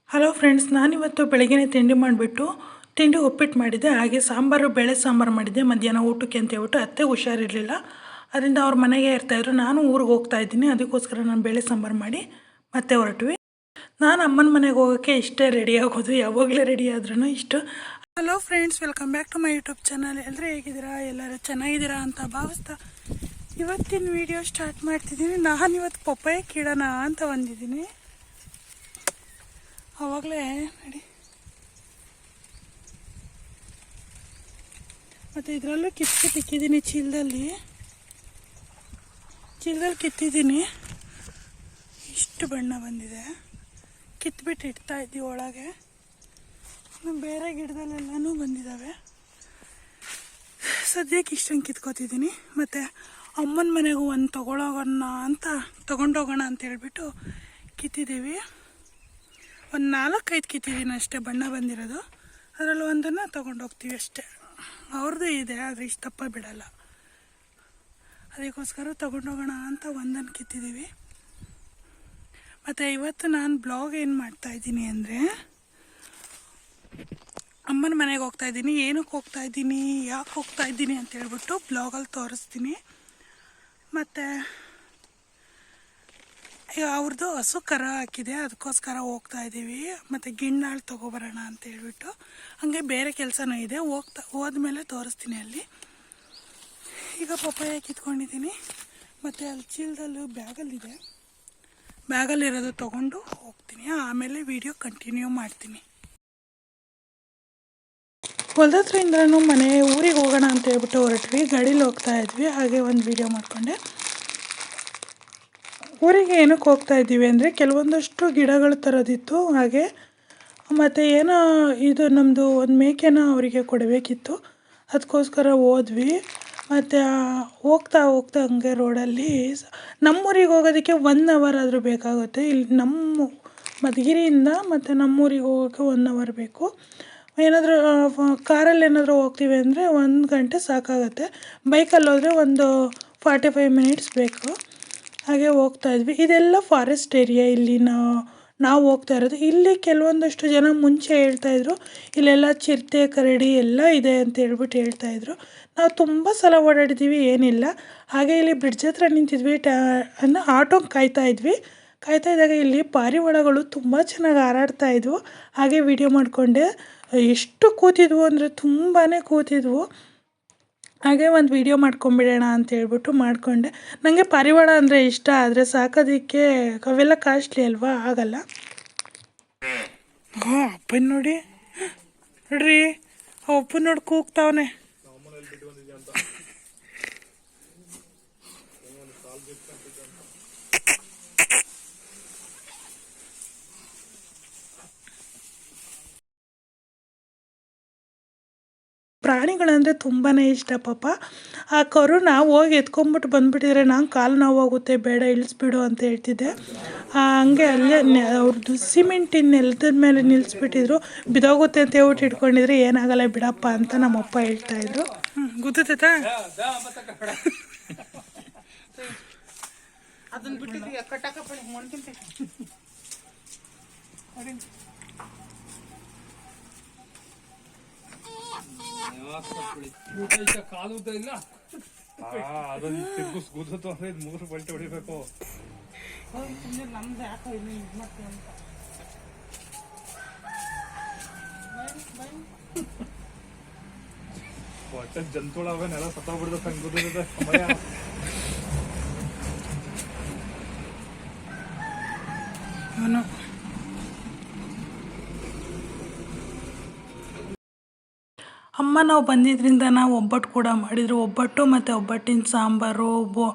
Hello friends, ನಾನಿವತ್ತು ಬೆಳಗ್ಗೆ ತಿಂಡಿ ಉಪ್ಪಿಟ್ಟು ಮಾಡಿದ್ದೆ. ಹಾಗೆ ಸಾಂಬಾರು, ಬೇಳೆ ಸಾಂಬಾರು ಮಾಡಿದ್ದೆ ಮಧ್ಯಾಹ್ನ ಊಟಕ್ಕೆ ಅಂತ ಹೇಳ್ಬಿಟ್ಟು. ಅತ್ತೆ ಹುಷಾರಿರಲಿಲ್ಲ, ಅದರಿಂದ ಅವ್ರ ಮನೆಗೆ ಇರ್ತಾಯಿದ್ರು. ನಾನು ಊರಿಗೆ ಹೋಗ್ತಾ ಇದ್ದೀನಿ, ಅದಕ್ಕೋಸ್ಕರ ನಾನು ಬೇಳೆ ಸಾಂಬಾರು ಮಾಡಿ ಮತ್ತೆ ಹೊರಟ್ವಿ. ನಾನು ಅಮ್ಮನ ಮನೆಗೆ ಹೋಗೋಕ್ಕೆ ಇಷ್ಟೇ ರೆಡಿ ಆಗೋದು, ಯಾವಾಗಲೇ ರೆಡಿ ಆದ್ರೂ ಇಷ್ಟು. Hello friends, welcome back to my YouTube channel. ಎಲ್ಲರೂ ಹೇಗಿದ್ದೀರಾ? ಎಲ್ಲರೂ ಚೆನ್ನಾಗಿದ್ದೀರಾ ಅಂತ ಭಾವಿಸ್ತಾ ಇವತ್ತಿನ ವಿಡಿಯೋ ಸ್ಟಾರ್ಟ್ ಮಾಡ್ತಿದ್ದೀನಿ. ನಾನಿವತ್ತು ಪಪ್ಪಾಯ ಕೀಳೋಣ ಅಂತ ಬಂದಿದ್ದೀನಿ. ಆವಾಗಲೇ ನೋಡಿ, ಮತ್ತು ಇದರಲ್ಲೂ ಕಿತ್ತಿದ್ದೀನಿ, ಚೀಲದಲ್ಲಿ ಕಿತ್ತಿದ್ದೀನಿ. ಇಷ್ಟು ಬಣ್ಣ ಬಂದಿದೆ. ಕಿತ್ಬಿಟ್ಟು ಇಡ್ತಾ ಇದ್ದೀವಿ ಒಳಗೆ. ಬೇರೆ ಗಿಡದಲ್ಲೆಲ್ಲನೂ ಬಂದಿದ್ದಾವೆ. ಸದ್ಯಕ್ಕೆ ಇಷ್ಟೊಂದು ಕಿತ್ಕೋತಿದ್ದೀನಿ. ಮತ್ತು ಅಮ್ಮನ ಮನೆಗೂ ಒಂದು ತೊಗೊಂಡೋಗೋಣ ಅಂತ ಹೇಳ್ಬಿಟ್ಟು ಕಿತ್ತಿದ್ದೀವಿ. ಒಂದು 4-5 ಕಿತ್ತಿದ್ದೀನಿ ಅಷ್ಟೇ ಬಣ್ಣ ಬಂದಿರೋದು. ಅದರಲ್ಲಿ ಒಂದನ್ನು ತೊಗೊಂಡೋಗ್ತೀವಿ ಅಷ್ಟೇ. ಅವ್ರದ್ದು ಇದೆ, ಆದರೆ ಇಷ್ಟು ದಪ್ಪ ಬಿಡಲ್ಲ. ಅದಕ್ಕೋಸ್ಕರ ತೊಗೊಂಡೋಗೋಣ ಅಂತ ಒಂದನ್ನು ಕಿತ್ತಿದ್ದೀವಿ. ಮತ್ತು ಇವತ್ತು ನಾನು ಬ್ಲಾಗ್ ಏನು ಮಾಡ್ತಾಯಿದ್ದೀನಿ ಅಂದರೆ, ಅಮ್ಮನ ಮನೆಗೆ ಹೋಗ್ತಾಯಿದ್ದೀನಿ. ಏನಕ್ಕೆ ಹೋಗ್ತಾಯಿದ್ದೀನಿ, ಯಾಕೆ ಹೋಗ್ತಾಯಿದ್ದೀನಿ ಅಂತ ಹೇಳ್ಬಿಟ್ಟು ಬ್ಲಾಗಲ್ಲಿ ತೋರಿಸ್ತೀನಿ. ಮತ್ತು ಅವ್ರದ್ದು ಹಸು ಕರ ಹಾಕಿದೆ, ಅದಕ್ಕೋಸ್ಕರ ಹೋಗ್ತಾ ಇದ್ದೀವಿ. ಮತ್ತು ಗಿಣ್ಣಾಳು ತೊಗೊಬರೋಣ ಅಂತ ಹೇಳ್ಬಿಟ್ಟು. ಹಾಗೆ ಬೇರೆ ಕೆಲಸನೂ ಇದೆ, ಹೋದ್ಮೇಲೆ ತೋರಿಸ್ತೀನಿ ಅಲ್ಲಿ. ಈಗ ಪಪ್ಪಾಯ ಕಿತ್ಕೊಂಡಿದ್ದೀನಿ. ಮತ್ತು ಅಲ್ಲಿ ಚೀಲದಲ್ಲೂ ಬ್ಯಾಗಲ್ಲಿರೋದು ತೊಗೊಂಡು ಹೋಗ್ತೀನಿ. ಆಮೇಲೆ ವಿಡಿಯೋ ಕಂಟಿನ್ಯೂ ಮಾಡ್ತೀನಿ. ಹೊಲದ ಹತ್ರದಿಂದನೂ ಊರಿಗೆ ಹೋಗೋಣ ಅಂತ ಹೇಳ್ಬಿಟ್ಟು ಹೊರಟ್ವಿ. ಗಾಡೀಲಿ ಹೋಗ್ತಾ ಇದ್ವಿ. ಹಾಗೆ ಒಂದು ವಿಡಿಯೋ ಮಾಡಿಕೊಂಡೆ. ಊರಿಗೆ ಏನಕ್ಕೆ ಹೋಗ್ತಾ ಇದ್ದೀವಿ ಅಂದರೆ, ಕೆಲವೊಂದಷ್ಟು ಗಿಡಗಳು ತರೋದಿತ್ತು. ಹಾಗೆ ಮತ್ತು ಏನೋ ಇದು ನಮ್ಮದು ಒಂದು ಮೇಕೆನ ಅವರಿಗೆ ಕೊಡಬೇಕಿತ್ತು, ಅದಕ್ಕೋಸ್ಕರ ಹೋದ್ವಿ. ಮತ್ತು ಹೋಗ್ತಾ ಹಂಗೆ ರೋಡಲ್ಲಿ ನಮ್ಮೂರಿಗೆ ಹೋಗೋದಕ್ಕೆ 1 ಅವರ್ ಆದರೂ ಬೇಕಾಗುತ್ತೆ. ಇಲ್ಲಿ ನಮ್ಮ ಮಧುಗಿರಿಯಿಂದ ಮತ್ತು ನಮ್ಮೂರಿಗೆ ಹೋಗೋಕ್ಕೆ 1 ಅವರ್ ಬೇಕು. ಏನಾದರೂ ಕಾರಲ್ಲಿ ಏನಾದರೂ ಹೋಗ್ತೀವಿ ಅಂದರೆ 1 ಗಂಟೆ ಸಾಕಾಗುತ್ತೆ. ಬೈಕಲ್ಲಿ ಹೋದರೆ ಒಂದು 45 ಮಿನಿಟ್ಸ್ ಬೇಕು. ಹಾಗೆ ಹೋಗ್ತಾ ಇದ್ವಿ. ಇದೆಲ್ಲ ಫಾರೆಸ್ಟ್ ಏರಿಯಾ. ಇಲ್ಲಿ ನಾವು ಹೋಗ್ತಾ ಇರೋದು. ಇಲ್ಲಿ ಕೆಲವೊಂದಷ್ಟು ಜನ ಮುಂಚೆ ಹೇಳ್ತಾಯಿದ್ರು, ಇಲ್ಲೆಲ್ಲ ಚಿರತೆ, ಕರಡಿ ಎಲ್ಲ ಇದೆ ಅಂತ ಹೇಳ್ತಾಯಿದ್ರು. ನಾವು ತುಂಬ ಸಲ ಓಡಾಡಿದ್ದೀವಿ, ಏನಿಲ್ಲ. ಹಾಗೆ ಇಲ್ಲಿ ಬ್ರಿಡ್ಜ್ ಹತ್ರ ನಿಂತಿದ್ವಿ. ಆಟೋ ಕಾಯ್ತಾ ಇದ್ದಾಗ ಇಲ್ಲಿ ಪಾರಿವಾಳಗಳು ತುಂಬ ಚೆನ್ನಾಗಿ ಹಾರಾಡ್ತಾ ಇದ್ವು. ಹಾಗೆ ವಿಡಿಯೋ ಮಾಡಿಕೊಂಡೆ. ಎಷ್ಟು ಕೂತಿದ್ವು ಅಂದರೆ ತುಂಬಾ ಕೂತಿದ್ವು. ಹಾಗೆ ಒಂದು ವಿಡಿಯೋ ಮಾಡ್ಕೊಂಬಿಡೋಣ ಅಂತ ಹೇಳ್ಬಿಟ್ಟು ಮಾಡಿಕೊಂಡೆ. ನನಗೆ ಪಾರಿವಾಳ ಅಂದರೆ ಇಷ್ಟ, ಆದರೆ ಸಾಕೋದಕ್ಕೆ ಅವೆಲ್ಲ ಕಾಸ್ಟ್ಲಿ ಅಲ್ವಾ, ಆಗಲ್ಲ. ಅಪ್ಪನ ನೋಡ್ರಿ, ಅಪ್ಪನ ನೋಡಿ ಕೂಗ್ತಾವನೆ. ಪ್ರಾಣಿಗಳಂದರೆ ತುಂಬಾ ಇಷ್ಟ ಪಾಪ. ಆ ಕರುನ ಹೋಗಿ ಎತ್ಕೊಂಬಿಟ್ಟು ಬಂದುಬಿಟ್ಟಿದ್ರೆ ನಂಗೆ ಕಾಲು ನೋವಾಗುತ್ತೆ, ಬೇಡ ಇಳಿಸ್ಬಿಡು ಅಂತ ಹೇಳ್ತಿದ್ದೆ. ಹಂಗೆ ಅಲ್ಲೇ ಅವ್ರದ್ದು ಸಿಮೆಂಟಿನ ನೆಲದ ಮೇಲೆ ನಿಲ್ಲಿಸ್ಬಿಟ್ಟಿದ್ರು. ಬಿದೋಗುತ್ತೆ ಅಂತ ಹೇಳ್ಬಿಟ್ಟು ಇಟ್ಕೊಂಡಿದ್ರೆ ಏನಾಗಲ್ಲ ಬಿಡಪ್ಪ ಅಂತ ನಮ್ಮಪ್ಪ ಹೇಳ್ತಾಯಿದ್ರು. ಗೊತ್ತೈತಾ ಅದನ್ನ ಬಿಟ್ಟಿದ್ದೀವಿ ಕಟ್ಟಕಪ್ಪಳಿ ಮೊಣಕಿಂತ ಕಾಲು ಇಲ್ಲ. ಅದನ್ನ ತಿರ್ಗಿಸ್ ಕೂದತ್ತು ಅಂದ್ರೆ 3 ಬಲ್ಟೆ ಹೊಡಿಬೇಕು. ನಮ್ದು ಯಾಕೋ ಇನ್ನು ಇದು ಮಾಡ್ತೀವಿ ಅಂತ ಒಟ್ಟ ಜಂತುಳವ ನೆಲ ಸತ್ತೋಗ್ಬಿಡ್ದ ಸಂಗುದ ಸಮಯ. ಅಮ್ಮ ನಾವು ಬಂದಿದ್ದರಿಂದ ನಾವು ಒಬ್ಬಟ್ಟು ಕೂಡ ಮಾಡಿದರು. ಒಬ್ಬಟ್ಟು ಮತ್ತು ಒಬ್ಬಟ್ಟಿನ ಸಾಂಬಾರು,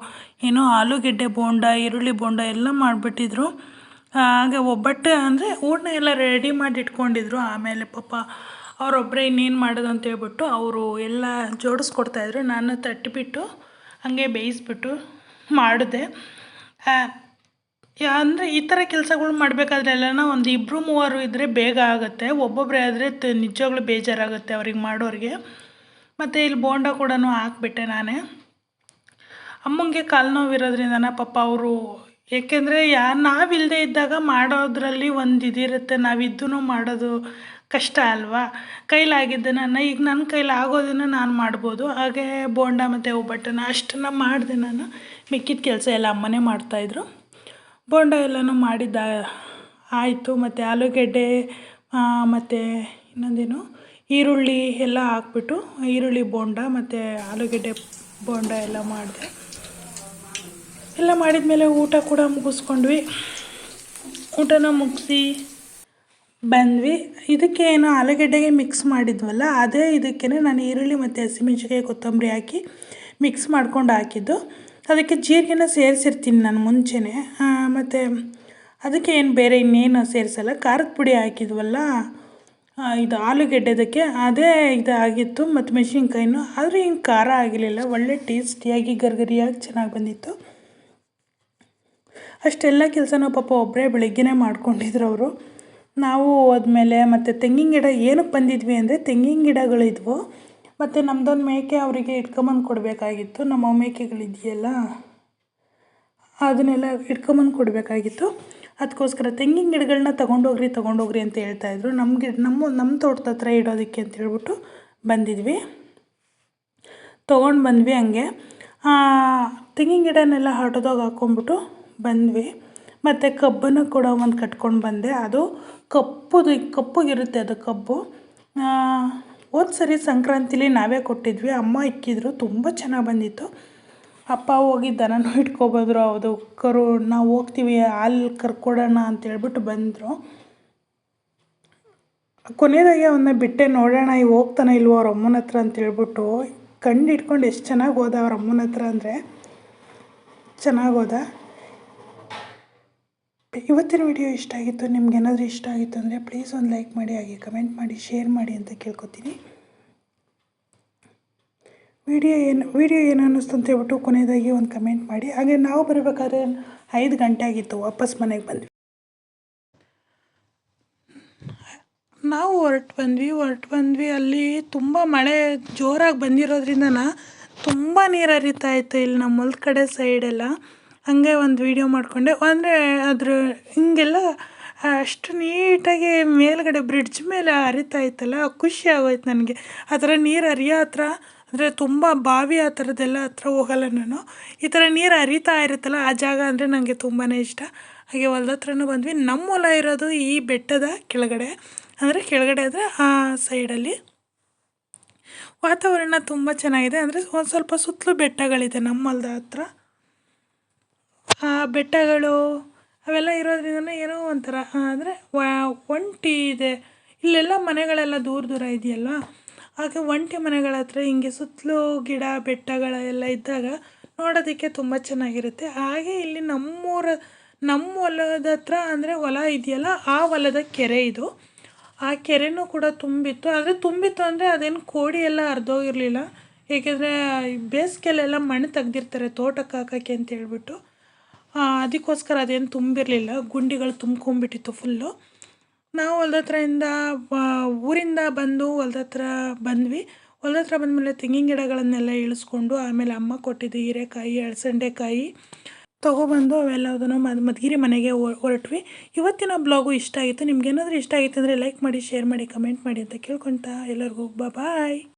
ಏನೋ ಆಲೂಗೆಡ್ಡೆ ಬೋಂಡ, ಈರುಳ್ಳಿ ಬೋಂಡ ಎಲ್ಲ ಮಾಡಿಬಿಟ್ಟಿದ್ರು. ಹಾಗೆ ಒಬ್ಬಟ್ಟು ಅಂದರೆ ಹೂರ್ಣ ಎಲ್ಲ ರೆಡಿ ಮಾಡಿ ಇಟ್ಕೊಂಡಿದ್ರು. ಆಮೇಲೆ ಪಾಪ ಅವರೊಬ್ಬರೇ ಇನ್ನೇನು ಮಾಡೋದು ಅಂತ ಹೇಳ್ಬಿಟ್ಟು ಅವರು ಎಲ್ಲ ಜೋಡಿಸ್ಕೊಡ್ತಾಯಿದ್ರು. ನಾನು ತಟ್ಟಿಬಿಟ್ಟು ಹಾಗೆ ಬೇಯಿಸ್ಬಿಟ್ಟು ಮಾಡಿದೆ. ಅಂದರೆ ಈ ಥರ ಕೆಲಸಗಳು ಮಾಡಬೇಕಾದ್ರೆ ಎಲ್ಲನ ಒಂದು 2-3 ಇದ್ದರೆ ಬೇಗ ಆಗುತ್ತೆ. ಒಬ್ಬೊಬ್ಬರೇ ಆದರೆ ನಿಜವಾಗ್ಲೂ ಬೇಜಾರಾಗುತ್ತೆ ಅವ್ರಿಗೆ ಮಾಡೋರಿಗೆ. ಮತ್ತು ಇಲ್ಲಿ ಬೋಂಡ ಕೂಡ ಹಾಕ್ಬಿಟ್ಟೆ ನಾನೇ. ಅಮ್ಮಂಗೆ ಕಾಲು ನೋವಿರೋದ್ರಿಂದನೇ ಪಾಪ ಅವರು ಏಕೆಂದರೆ ನಾವಿಲ್ಲದೆ ಇದ್ದಾಗ ಮಾಡೋದ್ರಲ್ಲಿ ಒಂದು ಇದಿರುತ್ತೆ, ನಾವಿದ್ದೂ ಮಾಡೋದು ಕಷ್ಟ ಅಲ್ವಾ. ಕೈಲಾಗಿದ್ದನ್ನು ಈಗ ನನ್ನ ಕೈಲಿ ಆಗೋದನ್ನು ನಾನು ಮಾಡ್ಬೋದು. ಹಾಗೆ ಬೋಂಡ ಮತ್ತು ಒಬ್ಬಟ್ಟನ್ನು ಅಷ್ಟನ್ನು ಮಾಡಿದೆ ನಾನು. ಮಿಕ್ಕಿದ ಕೆಲಸ ಎಲ್ಲ ಅಮ್ಮನೇ ಮಾಡ್ತಾಯಿದ್ರು. ಬೋಂಡ ಎಲ್ಲನೂ ಮಾಡಿದ್ದ ಆಯಿತು. ಮತ್ತು ಆಲೂಗೆಡ್ಡೆ ಮತ್ತು ಇನ್ನೊಂದೇನು ಈರುಳ್ಳಿ ಎಲ್ಲ ಹಾಕ್ಬಿಟ್ಟು ಈರುಳ್ಳಿ ಬೋಂಡ ಮತ್ತು ಆಲೂಗೆಡ್ಡೆ ಬೋಂಡ ಎಲ್ಲ ಮಾಡಿದೆ. ಎಲ್ಲ ಮಾಡಿದ ಮೇಲೆ ಊಟ ಕೂಡ ಮುಗಿಸ್ಕೊಂಡ್ವಿ. ಊಟನ ಮುಗಿಸಿ ಬಂದ್ವಿ. ಇದಕ್ಕೆ ಏನು ಆಲೂಗೆಡ್ಡೆಗೆ ಮಿಕ್ಸ್ ಮಾಡಿದ್ವಲ್ಲ, ಅದೇ ಇದಕ್ಕೆ ನಾನು ಈರುಳ್ಳಿ ಮತ್ತು ಹಸಿಮೆಣ್ಸಿನ್ಕಾಯಿ ಕೊತ್ತಂಬರಿ ಹಾಕಿ ಮಿಕ್ಸ್ ಮಾಡ್ಕೊಂಡು ಹಾಕಿದ್ದು. ಅದಕ್ಕೆ ಜೀರಿಗೆನ ಸೇರಿಸಿರ್ತೀನಿ ನಾನು ಮುಂಚೆನೇ. ಮತ್ತು ಅದಕ್ಕೆ ಏನು ಬೇರೆ ಇನ್ನೇನು ಸೇರಿಸಲ್ಲ. ಖಾರದ ಪುಡಿ ಹಾಕಿದ್ವಲ್ಲ, ಇದು ಆಲೂಗೆಡ್ಡೆದಕ್ಕೆ ಅದೇ ಇದಾಗಿತ್ತು. ಮತ್ತು ಮೆಣಸಿನ್ಕಾಯಿನೂ ಆದರೆ ಹಿಂಗೆ ಖಾರ ಆಗಿರಲಿಲ್ಲ. ಒಳ್ಳೆ ಟೇಸ್ಟಿಯಾಗಿ ಗರಿಗರಿಯಾಗಿ ಚೆನ್ನಾಗಿ ಬಂದಿತ್ತು. ಅಷ್ಟೆಲ್ಲ ಕೆಲಸನೂ ಪಾಪ ಒಬ್ಬರೇ ಬೆಳಗ್ಗೆನೇ ಮಾಡ್ಕೊಂಡಿದ್ರು ಅವರು. ನಾವು ಹೋದ್ಮೇಲೆ ಮತ್ತು ತೆಂಗಿನ ಗಿಡ ಏನಕ್ಕೆ ಬಂದಿದ್ವಿ ಅಂದರೆ ತೆಂಗಿನ ಗಿಡಗಳಿದ್ವು. ಮತ್ತು ನಮ್ಮದೊಂದು ಮೇಕೆ ಅವರಿಗೆ ಇಟ್ಕೊಂಬಂದು ಕೊಡಬೇಕಾಗಿತ್ತು. ನಮ್ಮ ಮೇಕೆಗಳಿದೆಯಲ್ಲ ಅದನ್ನೆಲ್ಲ ಇಟ್ಕೊಂಬಂದು ಕೊಡಬೇಕಾಗಿತ್ತು. ಅದಕ್ಕೋಸ್ಕರ ತೆಂಗಿನ ಗಿಡಗಳನ್ನ ತೊಗೊಂಡೋಗ್ರಿ ಅಂತ ಹೇಳ್ತಾಯಿದ್ರು. ನಮ್ಮ ತೋಟದ ಹತ್ರ ಇಡೋದಕ್ಕೆ ಅಂತ ಹೇಳ್ಬಿಟ್ಟು ಬಂದಿದ್ವಿ. ತೊಗೊಂಡು ಬಂದ್ವಿ. ಹಂಗೆ ತೆಂಗಿನ ಗಿಡನೆಲ್ಲ ಆಟೋದಾಗ ಹಾಕ್ಕೊಂಬಿಟ್ಟು ಬಂದ್ವಿ. ಮತ್ತು ಕಬ್ಬನ್ನು ಕೂಡ ಒಂದು ಕಟ್ಕೊಂಡು ಬಂದೆ. ಅದು ಕಪ್ಪಗಿರುತ್ತೆ ಅದು ಕಬ್ಬು. ಹೋದ ಸರಿ ಸಂಕ್ರಾಂತಿಲಿ ನಾವೇ ಕೊಟ್ಟಿದ್ವಿ. ಅಮ್ಮ ಇಕ್ಕಿದ್ರು, ತುಂಬ ಚೆನ್ನಾಗಿ ಬಂದಿತ್ತು. ಅಪ್ಪ ಹೋಗಿ ದನನೂ ಇಟ್ಕೊಬಂದ್ರು. ಅದು ಕರು ನಾವು ಹೋಗ್ತೀವಿ ಹಾಲು ಕರ್ಕೊಡೋಣ ಅಂತೇಳ್ಬಿಟ್ಟು ಬಂದರು. ಕೊನೆಯದಾಗಿ ಅವನ್ನ ಬಿಟ್ಟೆ ನೋಡೋಣ ಹೋಗ್ತಾನೆ ಇಲ್ವೋ ಅವ್ರ ಅಮ್ಮನ ಹತ್ರ ಅಂತೇಳ್ಬಿಟ್ಟು ಕಂಡು ಇಟ್ಕೊಂಡು ಎಷ್ಟು ಚೆನ್ನಾಗಿ ಹೋದ ಅವ್ರ ಅಮ್ಮನ ಹತ್ರ ಅಂದರೆ ಚೆನ್ನಾಗಿ ಹೋದ. ಇವತ್ತಿನ ವಿಡಿಯೋ ಇಷ್ಟ ಆಗಿತ್ತು. ನಿಮ್ಗೇನಾದರೂ ಇಷ್ಟ ಆಗಿತ್ತು ಅಂದರೆ ಪ್ಲೀಸ್ ಒಂದು ಲೈಕ್ ಮಾಡಿ, ಹಾಗೆ ಕಮೆಂಟ್ ಮಾಡಿ, ಶೇರ್ ಮಾಡಿ ಅಂತ ಕೇಳ್ಕೊತೀನಿ. ವಿಡಿಯೋ ಏನು ಅನ್ನಿಸ್ತು ಅಂತ ಹೇಳ್ಬಿಟ್ಟು ಕೊನೆಯದಾಗಿ ಒಂದು ಕಮೆಂಟ್ ಮಾಡಿ. ಹಾಗೆ ನಾವು ಬರಬೇಕಾದ್ರೆ 5 ಗಂಟೆ ಆಗಿತ್ತು. ವಾಪಸ್ ಮನೆಗೆ ಬಂದ್ವಿ. ನಾವು ಹೊರಟು ಬಂದ್ವಿ. ಅಲ್ಲಿ ತುಂಬ ಮಳೆ ಜೋರಾಗಿ ಬಂದಿರೋದ್ರಿಂದ ತುಂಬ ನೀರು ಹರಿತಾ ಇತ್ತು ಇಲ್ಲಿ ನಮ್ಮ ಹೊಲದ ಕಡೆ ಸೈಡೆಲ್ಲ. ಹಾಗೆ ಒಂದು ವೀಡಿಯೋ ಮಾಡಿಕೊಂಡೆ. ಅಂದರೆ ಅದ್ರ ಹಿಂಗೆಲ್ಲ ಅಷ್ಟು ನೀಟಾಗಿ ಮೇಲ್ಗಡೆ ಬ್ರಿಡ್ಜ್ ಮೇಲೆ ಹರಿತಾ ಇತ್ತಲ್ಲ, ಖುಷಿ ಆಗೋಯ್ತು ನನಗೆ. ಆ ಥರ ನೀರು ಹರಿಯೋ ಹತ್ರ ಅಂದರೆ ತುಂಬ ಬಾವಿ ಆ ಥರದ್ದೆಲ್ಲ ಹತ್ರ ಹೋಗಲ್ಲ ನಾನು. ಈ ಥರ ನೀರು ಹರಿತಾ ಇರುತ್ತಲ್ಲ ಆ ಜಾಗ ಅಂದರೆ ನನಗೆ ತುಂಬಾ ಇಷ್ಟ. ಹಾಗೆ ಹೊಲದ ಹತ್ರನೂ ಬಂದ್ವಿ. ನಮ್ಮ ಹೊಲ ಇರೋದು ಈ ಬೆಟ್ಟದ ಕೆಳಗಡೆ ಅಂದರೆ ಆ ಸೈಡಲ್ಲಿ. ವಾತಾವರಣ ತುಂಬ ಚೆನ್ನಾಗಿದೆ. ಅಂದರೆ ಒಂದು ಸ್ವಲ್ಪ ಸುತ್ತಲೂ ಬೆಟ್ಟಗಳಿದೆ ನಮ್ಮ ಹೊಲದ ಹತ್ರ. ಆ ಬೆಟ್ಟಗಳು ಅವೆಲ್ಲ ಇರೋದ್ರಿಂದ ಏನೋ ಒಂಥರ ಅಂದರೆ ಒಂಟಿ ಇದೆ. ಇಲ್ಲೆಲ್ಲ ಮನೆಗಳೆಲ್ಲ ದೂರ ಇದೆಯಲ್ವ, ಹಾಗೆ ಒಂಟಿ ಮನೆಗಳ ಹತ್ರ ಹಿಂಗೆ ಸುತ್ತಲೂ ಗಿಡ ಬೆಟ್ಟಗಳೆಲ್ಲ ಇದ್ದಾಗ ನೋಡೋದಕ್ಕೆ ತುಂಬ ಚೆನ್ನಾಗಿರುತ್ತೆ. ಹಾಗೆ ಇಲ್ಲಿ ನಮ್ಮ ಹೊಲದ ಹತ್ರ ಅಂದರೆ ಹೊಲ ಇದೆಯಲ್ಲ, ಆ ಹೊಲದ ಕೆರೆ ಇದು. ಆ ಕೆರೆನೂ ಕೂಡ ತುಂಬಿತ್ತು. ಆದರೆ ಅಂದರೆ ಅದೇನು ಕೋಡಿ ಎಲ್ಲ ಹರಿದೋಗಿರಲಿಲ್ಲ. ಏಕೆಂದರೆ ಬೇಸಿಗೆಲೆಲ್ಲ ಮಣ್ಣು ತೆಗ್ದಿರ್ತಾರೆ ತೋಟಕ್ಕೆ ಹಾಕೋಕ್ಕೆ ಅಂತ ಹೇಳ್ಬಿಟ್ಟು. ಅದಕ್ಕೋಸ್ಕರ ಅದೇನು ತುಂಬಿರಲಿಲ್ಲ. ಗುಂಡಿಗಳು ತುಂಬ್ಕೊಂಡ್ಬಿಟ್ಟಿತ್ತು ಫುಲ್ಲು. ನಾವು ಊರಿಂದ ಬಂದು ಹೊಲದ ಹತ್ರ ಬಂದ್ವಿ. ಹೊಲದ ಹತ್ರ ಬಂದಮೇಲೆ ತೆಂಗಿನ ಗಿಡಗಳನ್ನೆಲ್ಲ ಇಳಿಸ್ಕೊಂಡು ಆಮೇಲೆ ಅಮ್ಮ ಕೊಟ್ಟಿದ್ದು ಹೀರೆಕಾಯಿ, ಅಳಸಂಡೆಕಾಯಿ ತೊಗೊಬಂದು ಅವೆಲ್ಲದನ್ನು ಮಧುಗಿರಿ ಮನೆಗೆ ಹೊರಟ್ವಿ. ಇವತ್ತಿನ ಬ್ಲಾಗು ಇಷ್ಟ ಆಗಿತ್ತು. ನಿಮ್ಗೇನಾದರೂ ಇಷ್ಟ ಆಗಿತ್ತು ಅಂದರೆ ಲೈಕ್ ಮಾಡಿ, ಶೇರ್ ಮಾಡಿ, ಕಮೆಂಟ್ ಮಾಡಿ ಅಂತ ಕೇಳ್ಕೊತಾ ಎಲ್ಲರಿಗೂ ಬಾಯ್.